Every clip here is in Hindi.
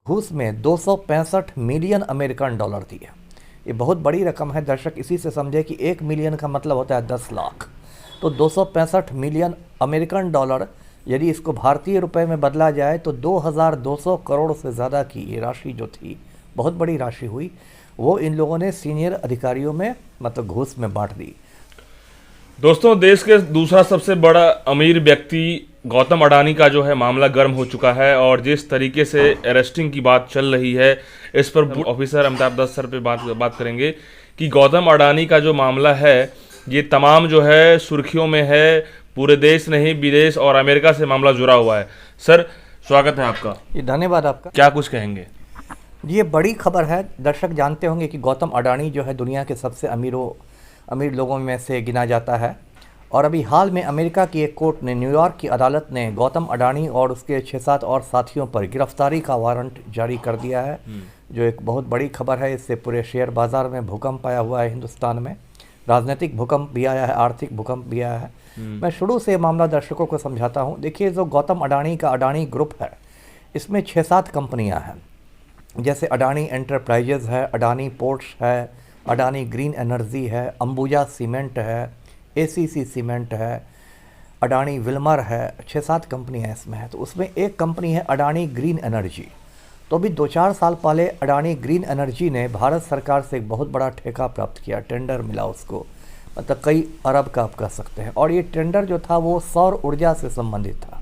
घूस में 265 मिलियन अमेरिकन डॉलर थी। ये बहुत बड़ी रकम है दर्शक, इसी से समझे कि 1 मिलियन का मतलब होता है 10 लाख। तो 265 मिलियन अमेरिकन डॉलर यदि इसको भारतीय रुपए में बदला जाए तो 2200 करोड़ से ज़्यादा की ये राशि जो थी, बहुत बड़ी राशि हुई, वो इन लोगों ने सीनियर अधिकारियों में मतलब घूस में बांट दी। दोस्तों, देश के दूसरा सबसे बड़ा अमीर व्यक्ति गौतम अडानी का जो है मामला गर्म हो चुका है और जिस तरीके से अरेस्टिंग की बात चल रही है इस पर ऑफिसर अमिताभ दत्त सर पे बात करेंगे कि गौतम अडानी का जो मामला है ये तमाम जो है सुर्खियों में है, पूरे देश नहीं विदेश और अमेरिका से मामला जुड़ा हुआ है। सर, स्वागत है आपका। ये धन्यवाद आपका। क्या कुछ कहेंगे? ये बड़ी खबर है। दर्शक जानते होंगे कि गौतम अडानी जो है दुनिया के सबसे अमीर लोगों में से गिना जाता है और अभी हाल में अमेरिका की एक कोर्ट ने, न्यूयॉर्क की अदालत ने गौतम अडानी और उसके 6-7 और साथियों पर गिरफ्तारी का वारंट जारी कर दिया है, जो एक बहुत बड़ी खबर है। इससे पूरे शेयर बाजार में भूकंप आया हुआ है, हिंदुस्तान में राजनीतिक भूकंप भी आया है, आर्थिक भूकंप भी आया है। मैं शुरू से मामला दर्शकों को समझाता हूँ। देखिए, जो गौतम अडानी का अडानी ग्रुप है, इसमें 6-7 कंपनियाँ हैं, जैसे अडानी एंटरप्राइजेज है, अडानी पोर्ट्स है, अडानी ग्रीन एनर्जी है, अंबुजा सीमेंट है, एसीसी सीमेंट है, अडानी विल्मर है, 6-7 कंपनियाँ इसमें है। तो उसमें एक कंपनी है अडानी ग्रीन एनर्जी। तो अभी 2-4 साल पहले अडानी ग्रीन एनर्जी ने भारत सरकार से एक बहुत बड़ा ठेका प्राप्त किया, टेंडर मिला उसको, मतलब कई अरब का आप कह सकते हैं। और ये टेंडर जो था वो सौर ऊर्जा से संबंधित था।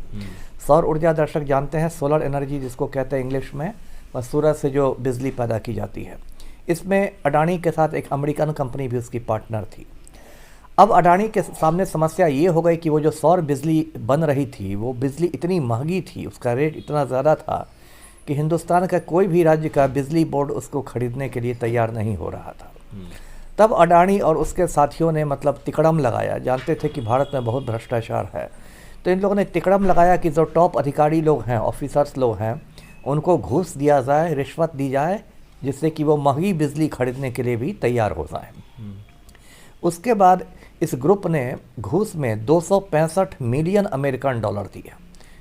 सौर ऊर्जा दर्शक जानते हैं, सोलर एनर्जी जिसको कहते हैं इंग्लिश में, बस सूरज से जो बिजली पैदा की जाती है। इसमें अडानी के साथ एक अमेरिकन कंपनी भी उसकी पार्टनर थी। अब अडानी के सामने समस्या ये हो गई कि वो जो सौर बिजली बन रही थी, वो बिजली इतनी महंगी थी, उसका रेट इतना ज़्यादा था कि हिंदुस्तान का कोई भी राज्य का बिजली बोर्ड उसको खरीदने के लिए तैयार नहीं हो रहा था। तब अडानी और उसके साथियों ने मतलब तिकड़म लगाया। जानते थे कि भारत में बहुत भ्रष्टाचार है, तो इन लोगों ने तिकड़म लगाया कि जो टॉप अधिकारी लोग हैं, ऑफिसर्स लोग हैं, उनको घूस दिया जाए, रिश्वत दी जाए, जिससे कि वो महंगी बिजली खरीदने के लिए भी तैयार हो जाए। उसके बाद इस ग्रुप ने घूस में 265 मिलियन अमेरिकन डॉलर दिए।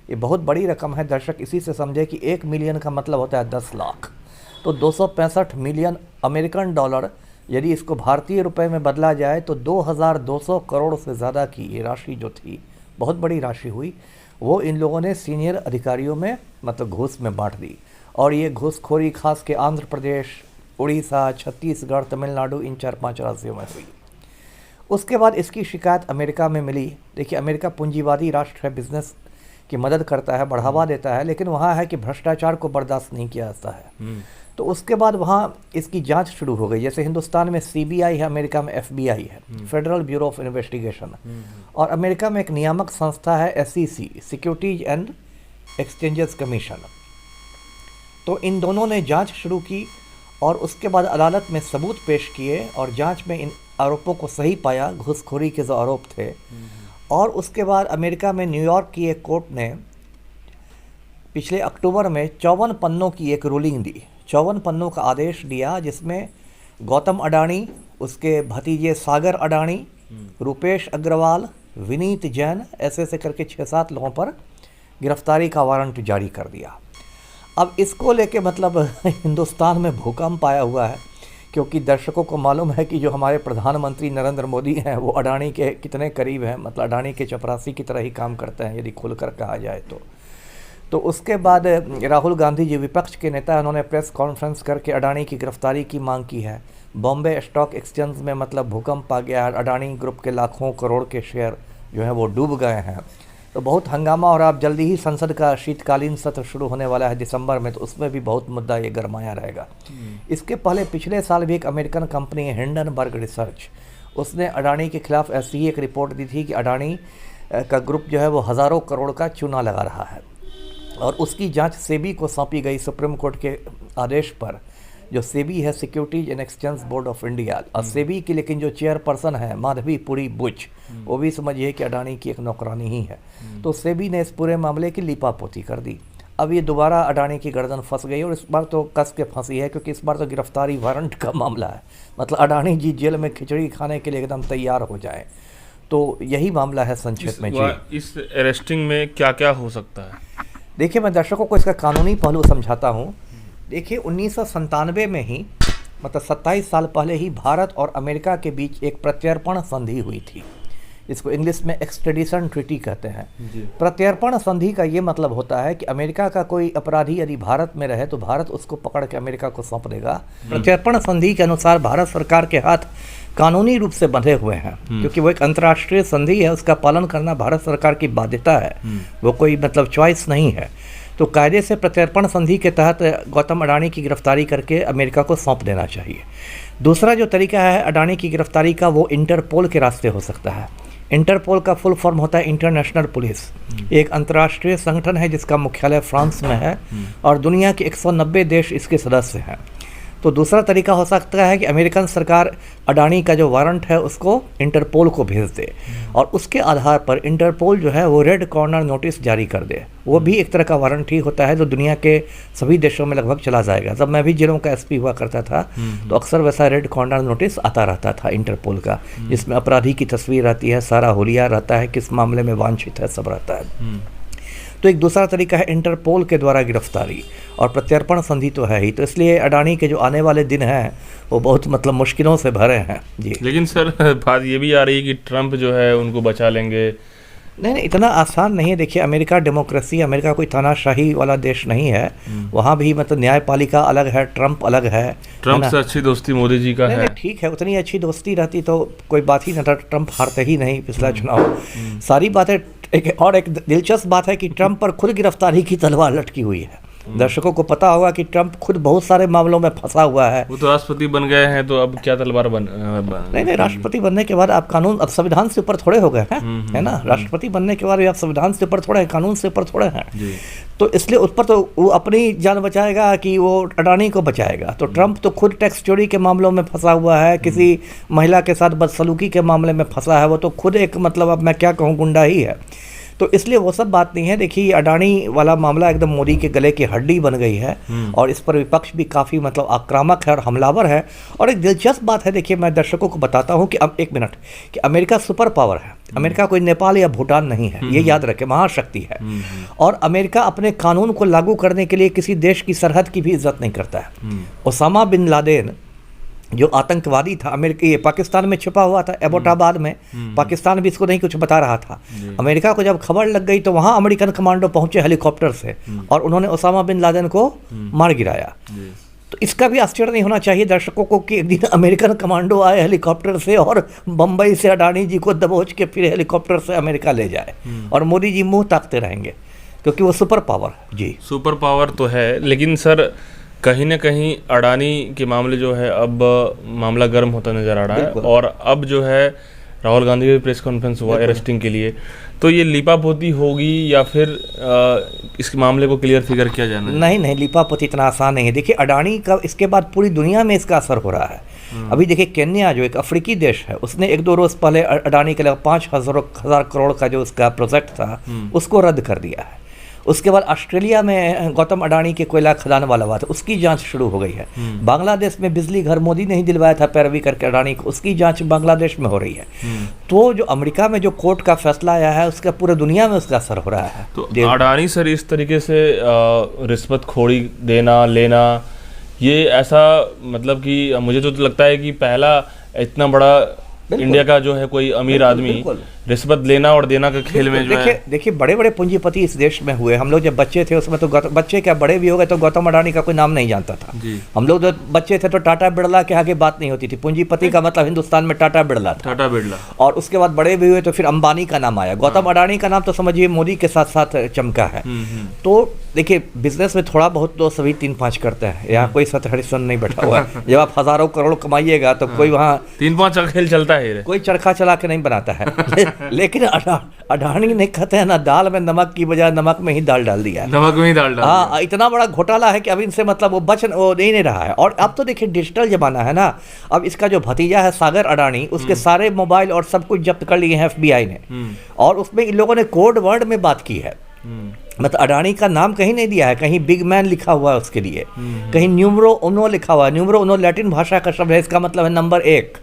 ये बहुत बड़ी रकम है दर्शक, इसी से समझे कि 1 मिलियन का मतलब होता है 10 लाख। तो 265 मिलियन अमेरिकन डॉलर यदि इसको भारतीय रुपए में बदला जाए तो 2200 करोड़ से ज़्यादा की ये राशि जो थी, बहुत बड़ी राशि हुई, वो इन लोगों ने सीनियर अधिकारियों में मतलब घूस में बांट दी। और ये घूसखोरी खास के आंध्र प्रदेश, उड़ीसा, छत्तीसगढ़, तमिलनाडु, इन 4-5 राज्यों में हुई। उसके बाद इसकी शिकायत अमेरिका में मिली। देखिए, अमेरिका पूंजीवादी राष्ट्र है, बिजनेस की मदद करता है, बढ़ावा देता है, लेकिन वहाँ है कि भ्रष्टाचार को बर्दाश्त नहीं किया जाता है। तो उसके बाद वहाँ इसकी जांच शुरू हो गई। जैसे हिंदुस्तान में सीबीआई है, अमेरिका में एफबीआई है, फेडरल ब्यूरो ऑफ इन्वेस्टिगेशन, और अमेरिका में एक नियामक संस्था है SEC, securities and exchanges commission. तो इन दोनों ने जांच शुरू की और उसके बाद अदालत में सबूत पेश किए और जांच में इन आरोपों को सही पाया, घूसखोरी के जो आरोप थे। और उसके बाद अमेरिका में न्यूयॉर्क की एक कोर्ट ने पिछले अक्टूबर में 54 पन्नों की एक रूलिंग दी, 54 पन्नों का आदेश दिया, जिसमें गौतम अडानी, उसके भतीजे सागर अडानी, रुपेश अग्रवाल, विनीत जैन, ऐसे करके 6-7 लोगों पर गिरफ्तारी का वारंट जारी कर दिया। अब इसको लेके मतलब हिंदुस्तान में भूकंप आया हुआ है, क्योंकि दर्शकों को मालूम है कि जो हमारे प्रधानमंत्री नरेंद्र मोदी हैं वो अडानी के कितने करीब हैं, मतलब अडानी के चपरासी की तरह ही काम करते हैं यदि खुलकर कहा जाए तो उसके बाद राहुल गांधी जी, विपक्ष के नेता, उन्होंने प्रेस कॉन्फ्रेंस करके अडानी की गिरफ्तारी की मांग की है। बॉम्बे स्टॉक एक्सचेंज में मतलब भूकंप आ गया है, अडानी ग्रुप के लाखों करोड़ के शेयर जो हैं वो डूब गए हैं। तो बहुत हंगामा, और अब जल्दी ही संसद का शीतकालीन सत्र शुरू होने वाला है दिसंबर में, तो उसमें भी बहुत मुद्दा ये गरमाया रहेगा। इसके पहले पिछले साल भी एक अमेरिकन कंपनी है हिंडनबर्ग रिसर्च, उसने अडानी के खिलाफ ऐसी ही एक रिपोर्ट दी थी कि अडानी का ग्रुप जो है वो हज़ारों करोड़ का चूना लगा रहा है, और उसकी जांच सेबी को सौंपी गई सुप्रीम कोर्ट के आदेश पर। जो सेबी है, securities and exchange board of India, और सेबी की लेकिन जो चेयरपर्सन है माधवी पुरी बुच, वो भी समझिए कि अडानी की एक नौकरानी ही है। तो सेबी ने इस पूरे मामले की लीपापोती कर दी। अब ये दोबारा अडानी की गर्दन फंस गई, और इस बार तो कस के फंसी है, क्योंकि इस बार तो गिरफ्तारी वारंट का मामला है, मतलब अडानी जी जेल में खिचड़ी खाने के लिए एकदम तैयार हो जाए। तो यही मामला है संक्षेप में जी। इस अरेस्टिंग में क्या क्या हो सकता है? देखिए, मैं दर्शकों को इसका कानूनी पहलू समझाता हूँ देखिए 1997 में ही मतलब 27 साल पहले ही भारत और अमेरिका के बीच एक प्रत्यर्पण संधि हुई थी। इसको इंग्लिश में एक्सट्रेडिशन ट्रीटी कहते हैं। प्रत्यर्पण संधि का ये मतलब होता है कि अमेरिका का कोई अपराधी यदि भारत में रहे तो भारत उसको पकड़ के अमेरिका को सौंप देगा। प्रत्यर्पण संधि के अनुसार भारत सरकार के हाथ कानूनी रूप से बंधे हुए हैं, क्योंकि वो एक अंतर्राष्ट्रीय संधि है, उसका पालन करना भारत सरकार की बाध्यता है, वो कोई मतलब चॉइस नहीं है। तो कायदे से प्रत्यर्पण संधि के तहत गौतम अडानी की गिरफ्तारी करके अमेरिका को सौंप देना चाहिए। दूसरा जो तरीका है अडानी की गिरफ्तारी का, वो इंटरपोल के रास्ते हो सकता है। इंटरपोल का फुल फॉर्म होता है इंटरनेशनल पुलिस, एक अंतर्राष्ट्रीय संगठन है जिसका मुख्यालय फ्रांस में है और दुनिया के 190 देश इसके सदस्य हैं। तो दूसरा तरीका हो सकता है कि अमेरिकन सरकार अडानी का जो वारंट है उसको इंटरपोल को भेज दे और उसके आधार पर इंटरपोल जो है वो रेड कॉर्नर नोटिस जारी कर दे। वो भी एक तरह का वारंट ही होता है जो दुनिया के सभी देशों में लगभग चला जाएगा। जब मैं भी जिलों का एसपी हुआ करता था तो अक्सर वैसा रेड कॉर्नर नोटिस आता रहता था इंटरपोल का, जिसमें अपराधी की तस्वीर रहती है, सारा हुलिया रहता है, किस मामले में वांछित है, सब रहता है। तो एक दूसरा तरीका है इंटरपोल के द्वारा गिरफ्तारी, और प्रत्यर्पण संधि तो है ही। तो इसलिए अडानी के जो आने वाले दिन हैं वो बहुत मतलब मुश्किलों से भरे हैं जी। लेकिन सर बात ये भी आ रही है कि ट्रंप जो है उनको बचा लेंगे। नहीं, इतना आसान नहीं है। देखिए अमेरिका डेमोक्रेसी, अमेरिका कोई तानाशाही वाला देश नहीं है। वहाँ भी मतलब न्यायपालिका अलग है, ट्रंप अलग है। ट्रंप से अच्छी दोस्ती मोदी जी का है। ठीक है, उतनी अच्छी दोस्ती रहती तो कोई बात ही न था, ट्रंप हारते ही नहीं पिछला चुनाव। सारी बातें एक दिलचस्प बात है कि ट्रंप पर खुद गिरफ्तारी की तलवार लटकी हुई है। दर्शकों को पता होगा कि ट्रंप खुद बहुत सारे मामलों में फंसा हुआ है। वो तो राष्ट्रपति बन गए हैं, तो अब क्या तलवार नहीं, राष्ट्रपति बनने के बाद आप कानून, अब संविधान से ऊपर थोड़े हो गए हैं, है ना। राष्ट्रपति बनने के बाद आप संविधान से ऊपर थोड़े हैं, कानून से ऊपर थोड़े हैं। तो इसलिए उस पर तो वो अपनी जान बचाएगा कि वो अडानी को बचाएगा। तो ट्रंप तो खुद टैक्स चोरी के मामलों में फंसा हुआ है, किसी महिला के साथ बदसलूकी के मामले में फंसा है। वो तो खुद एक मतलब अब मैं क्या कहूँ गुंडा ही है। तो इसलिए वो सब बात नहीं है। देखिए अडानी वाला मामला एकदम मोदी के गले की हड्डी बन गई है और इस पर विपक्ष भी काफ़ी मतलब आक्रामक है और हमलावर है। और एक दिलचस्प बात है, देखिए मैं दर्शकों को बताता हूँ कि अब एक मिनट, कि अमेरिका सुपर पावर है। अमेरिका कोई नेपाल या भूटान नहीं है, ये याद रखें, महाशक्ति है। और अमेरिका अपने कानून को लागू करने के लिए किसी देश की सरहद की भी इज्जत नहीं करता है। ओसामा बिन लादेन जो आतंकवादी था, अमेरिका ये पाकिस्तान में छुपा हुआ था, एबोटाबाद में, पाकिस्तान भी इसको नहीं कुछ बता रहा था। अमेरिका को जब खबर लग गई तो वहाँ अमेरिकन कमांडो पहुंचे हेलीकॉप्टर से और उन्होंने ओसामा बिन लादेन को मार गिराया। तो इसका भी आश्चर्य नहीं होना चाहिए दर्शकों को कि एक दिन अमेरिकन कमांडो आए हेलीकॉप्टर से और बम्बई से अडानी जी को दबोच के फिर हेलीकॉप्टर से अमेरिका ले जाए और मोदी जी मुँह ताकते रहेंगे, क्योंकि वो सुपर पावर जी। सुपर पावर तो है, लेकिन सर कहीं ना कहीं अडानी के मामले जो है अब मामला गर्म होता नजर आ रहा है। और अब जो है राहुल गांधी का प्रेस कॉन्फ्रेंस हुआ अरेस्टिंग के लिए, तो ये लीपापोती होगी या फिर इस मामले को क्लियर फिगर किया जाना? नहीं, लीपापोती इतना आसान नहीं है। देखिए अडानी का इसके बाद पूरी दुनिया में इसका असर हो रहा है। अभी देखिए केन्या जो एक अफ्रीकी देश है, उसने 1-2 रोज पहले अडानी के लिए 5,000 करोड़ का जो उसका प्रोजेक्ट था उसको रद्द कर दिया है। उसके बाद ऑस्ट्रेलिया में गौतम अडानी के कोयला खदान वाला हुआ था, उसकी जांच शुरू हो गई है। बांग्लादेश में बिजली घर मोदी ने ही दिलवाया था पैरवी करके अडानी को, उसकी जांच बांग्लादेश में हो रही है। तो जो अमेरिका में जो कोर्ट का फैसला आया है उसका पूरे दुनिया में उसका असर हो रहा है। तो अडानी सर इस तरीके से रिश्वतखोरी देना लेना, ये ऐसा मतलब कि मुझे तो लगता है कि पहला इतना बड़ा इंडिया का जो है कोई अमीर आदमी रिश्वत लेना और देना का खेल में जो है। देखिए बड़े बड़े पूंजीपति इस देश में हुए। हम लोग जब बच्चे थे उसमें तो बच्चे क्या बड़े भी हो गए तो गौतम अडानी का कोई नाम नहीं जानता था। हम लोग जब बच्चे थे तो टाटा बिरला के आगे बात नहीं होती थी। पूंजीपति का मतलब हिंदुस्तान में टाटा बिरला था, टाटा बिरला। और उसके बाद बड़े भी हुए तो फिर अंबानी का नाम आया। गौतम अडानी का नाम तो समझिए मोदी के साथ साथ चमका है। तो देखिए बिजनेस में थोड़ा बहुत तो सभी 3-5 करते हैं। यहाँ कोई सत हरिश्चंद्र नहीं बैठा हुआ है। जब आप हजारों करोड़ कमाइएगा तो कोई वहाँ 3-5 का खेल चलता है, कोई चरखा चला के नहीं बनाता है। लेकिन अडानी ने कहते हैं ना, दाल में नमक की बजाय नमक में ही दाल डाल दिया, नमक में ही दाल डाल। हाँ, इतना बड़ा घोटाला है कि अब इनसे मतलब वो नहीं रहा है। और अब तो देखिए डिजिटल जमाना है ना। अब इसका जो भतीजा है सागर अडानी, उसके सारे मोबाइल और सब कुछ जब्त कर लिए हैं FBI ने, और उसमें इन लोगों ने कोड वर्ड में बात की है। मतलब अडानी का नाम कहीं नहीं दिया है, कहीं बिग मैन लिखा हुआ है उसके लिए, कहीं न्यूमरो उनो लिखा हुआ है। न्यूमरो उनो लैटिन भाषा का शब्द है, इसका मतलब है नंबर 1।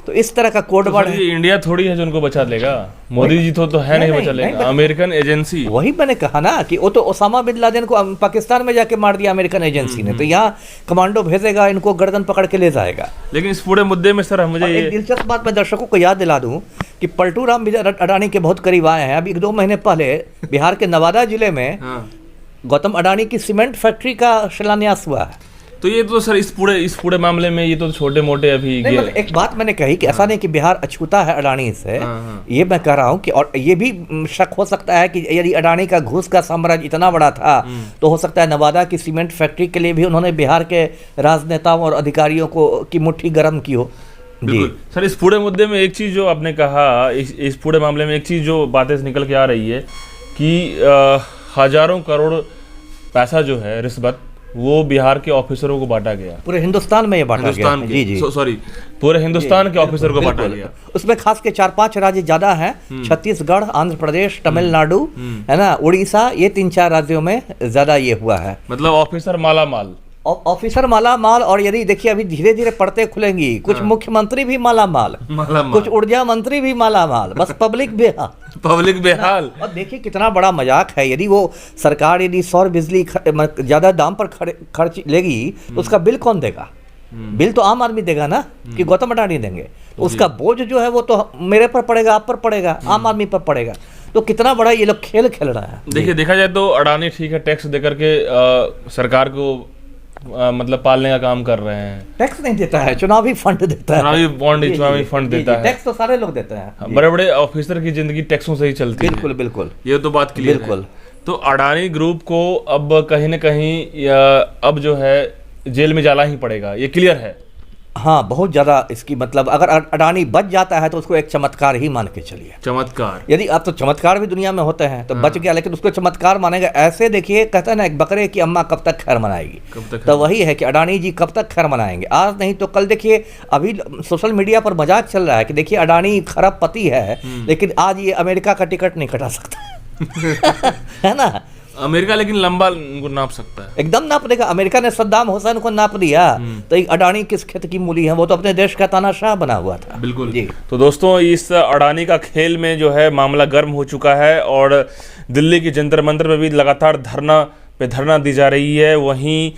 तो इस तरह का कोड वर्ड है। ये इंडिया थोड़ी है जो उनको बचा लेगा, मोदी जी तो है नहीं बचा लेगा, अमेरिकन एजेंसी। वही मैंने कहा ना कि वो तो ओसामा बिन लादेन को पाकिस्तान में जाके मार दिया अमेरिकन एजेंसी ने, तो यहाँ कमांडो भेजेगा, इनको गर्दन पकड़ के ले जाएगा। लेकिन इस पूरे मुद्दे में सर मुझे एक दिलचस्प बात मैं दर्शकों को याद दिला दूं कि पलटू राम अडानी के बहुत करीब आए हैं। अभी 1-2 महीने पहले बिहार के नवादा जिले में गौतम अडानी की सीमेंट फैक्ट्री का शिलान्यास हुआ है। तो ये तो सर इस पूरे मामले में ये तो छोटे मोटे अभी मतलब एक बात मैंने कही कि ऐसा नहीं कि बिहार अछूता है अडानी से, ये मैं कह रहा हूँ कि और ये भी शक हो सकता है कि यदि अडानी का घूस का साम्राज्य इतना बड़ा था तो हो सकता है नवादा की सीमेंट फैक्ट्री के लिए भी उन्होंने बिहार के राजनेताओं और अधिकारियों को की मुट्ठी गर्म की हो। जी सर, इस पूरे मुद्दे में एक चीज़ जो आपने कहा, इस पूरे मामले में एक चीज़ जो बातें निकल के आ रही है कि हजारों करोड़ पैसा जो है रिश्वत वो बिहार के ऑफिसरों को बांटा गया, पूरे हिंदुस्तान में ये बांटा गया। जी जी सॉरी, पूरे हिंदुस्तान के ऑफिसर को बांटा गया। उसमें खास के 4-5 राज्य ज्यादा हैं, छत्तीसगढ़, आंध्र प्रदेश, तमिलनाडु, है ना, उड़ीसा, ये 3-4 राज्यों में ज्यादा ये हुआ है। मतलब ऑफिसर माला माल, ऑफिसर माला माल। और यदि देखिए अभी धीरे धीरे पड़ते खुलेंगी, कुछ मुख्यमंत्री भी माला माल, कुछ ऊर्जा मंत्री भी माला माल, बस पब्लिक बेहाल। और देखिए कितना बड़ा मजाक है, यदि वो सरकार यदि सौर बिजली ज्यादा दाम पर खर्च लेगी तो उसका बिल कौन देगा? बिल तो आम आदमी देगा ना, कि गौतम अडानी देंगे। तो उसका बोझ जो है वो तो मेरे पर पड़ेगा, आप पर पड़ेगा, आम आदमी पर पड़ेगा। तो कितना बड़ा ये लोग खेल खेल रहा है। देखिए देखा जाए तो अडानी ठीक है टैक्स देकर के सरकार को मतलब पालने का काम कर रहे हैं। टैक्स नहीं देता है, चुनावी फंड देता है, चुनावी फंड देता है। टैक्स तो सारे लोग देते हैं। बड़े बड़े ऑफिसर की जिंदगी टैक्सों से ही चलती है। बिल्कुल बिल्कुल, ये तो बात क्लियर है। तो अडानी ग्रुप को अब कहीं ना कहीं अब जो है जेल में जाना ही पड़ेगा, ये क्लियर है। हाँ, बहुत ज्यादा इसकी मतलब अगर अडानी बच जाता है तो उसको एक चमत्कार ही मान के चलिए। चमत्कार, यदि अब तो चमत्कार भी दुनिया में होते हैं तो बच गया, लेकिन उसको चमत्कार मानेगा। ऐसे देखिए कहते हैं ना, एक बकरे की अम्मा कब तक खैर मनाएगी, तो वही है कि अडानी जी कब तक खैर मनाएंगे। आज नहीं तो कल। देखिए अभी सोशल मीडिया पर मजाक चल रहा है कि देखिए अडानी खराब पति है, लेकिन आज ये अमेरिका का टिकट नहीं कटा सकता है ना। अमेरिका लेकिन लंबा उनको नाप सकता है, एकदम नाप देगा। अमेरिका ने सद्दाम हुसैन को नाप दिया, तो अडानी किस खेत की मूली है, वो तो अपने देश का तानाशाह बना हुआ था। बिल्कुल जी। तो दोस्तों इस अडानी का खेल में जो है मामला गर्म हो चुका है और दिल्ली की जंतर मंतर पे भी लगातार धरना दी जा रही है। वहीं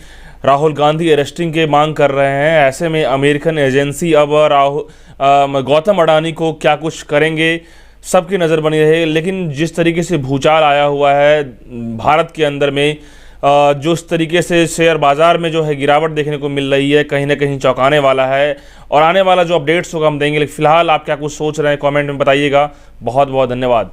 राहुल गांधी अरेस्टिंग के मांग कर रहे हैं। ऐसे में अमेरिकन एजेंसी अब गौतम अडानी को क्या कुछ करेंगे, सबकी नज़र बनी रहे। लेकिन जिस तरीके से भूचाल आया हुआ है भारत के अंदर में, जो इस तरीके से शेयर बाज़ार में जो है गिरावट देखने को मिल रही है, कहीं ना कहीं चौंकाने वाला है। और आने वाला जो अपडेट्स होगा हम देंगे। लेकिन फिलहाल आप क्या कुछ सोच रहे हैं कमेंट में बताइएगा। बहुत बहुत धन्यवाद।